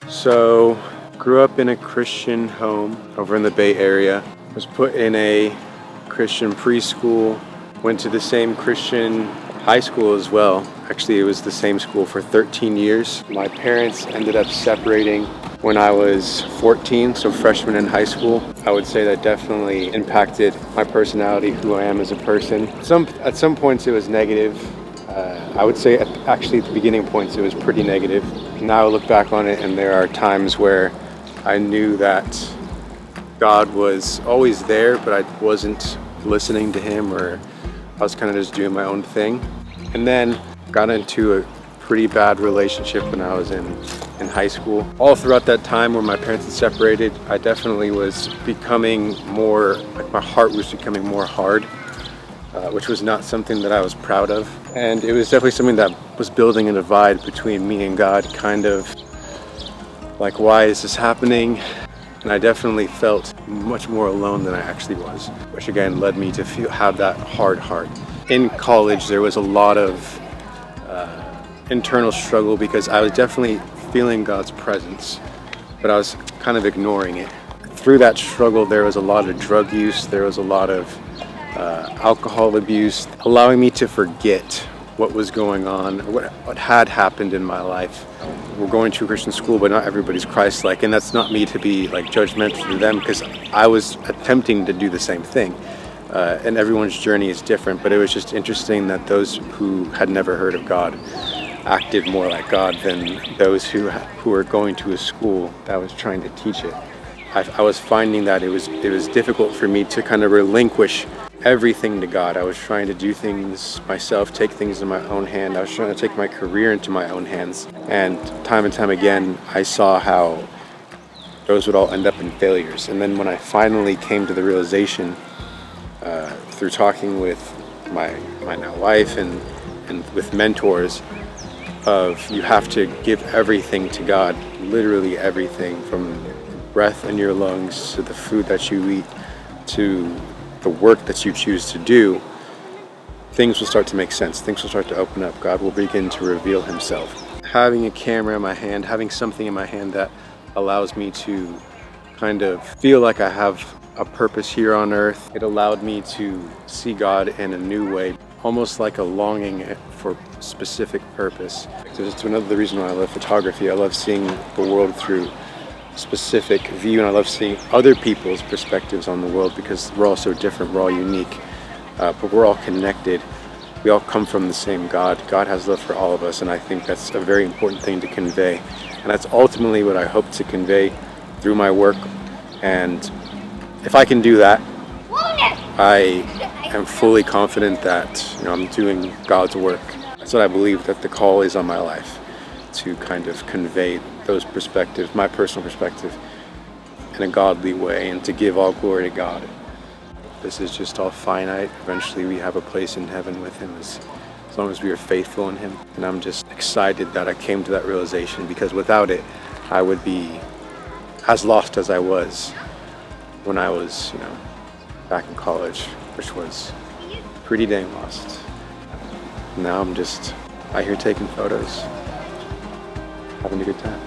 So, grew up in a Christian home over in the Bay Area. Was put in a Christian preschool. Went to the same Christian high school as well. Actually, it was the same school for 13 years. My parents ended up separating when I was 14, so freshman in high school. I would say that definitely impacted my personality, who I am as a person. At some points it was negative. I would say actually at the beginning points it was pretty negative. Now I look back on it and there are times where I knew that God was always there, but I wasn't listening to him, or I was kind of just doing my own thing. And then got into a pretty bad relationship when I was in high school. All throughout that time where my parents had separated, I definitely was becoming more, like my heart was becoming more hard, which was not something that I was proud of. And it was definitely something that was building a divide between me and God, kind of like, why is this happening? And I definitely felt much more alone than I actually was, which again led me to have that hard heart. In college, there was a lot of internal struggle because I was definitely feeling God's presence, but I was kind of ignoring it. Through that struggle, there was a lot of drug use, there was a lot of alcohol abuse, allowing me to forget what was going on, what had happened in my life. We're going to a Christian school, but not everybody's Christ-like, and that's not me to be like judgmental to them, because I was attempting to do the same thing. And everyone's journey is different, but it was just interesting that those who had never heard of God acted more like God than those who were going to a school that was trying to teach it. I was finding that it was difficult for me to kind of relinquish everything to God. I was trying to do things myself, take things in my own hand. I was trying to take my career into my own hands. And time again, I saw how those would all end up in failures. And then when I finally came to the realization, through talking with my now wife and with mentors, of you have to give everything to God, literally everything, from the breath in your lungs to the food that you eat to the work that you choose to do, things will start to make sense. Things will start to open up. God will begin to reveal himself. Having a camera in my hand, having something in my hand that allows me to kind of feel like I have a purpose here on earth, it allowed me to see God in a new way, almost like a longing for specific purpose. It's another reason why I love photography. I love seeing the world through specific view, and I love seeing other people's perspectives on the world, because we're all so different, we're all unique, but we're all connected. We all come from the same God. God has love for all of us, and I think that's a very important thing to convey. And that's ultimately what I hope to convey through my work. And if I can do that, I am fully confident that I'm doing God's work. That's what I believe that the call is on my life, to kind of convey those perspectives, my personal perspective, in a godly way, and to give all glory to God. This is just all finite. Eventually we have a place in heaven with him as long as we are faithful in him. And I'm just excited that I came to that realization, because without it, I would be as lost as I was when I was, back in college, which was pretty dang lost. Now I'm just out here taking photos, having a good time.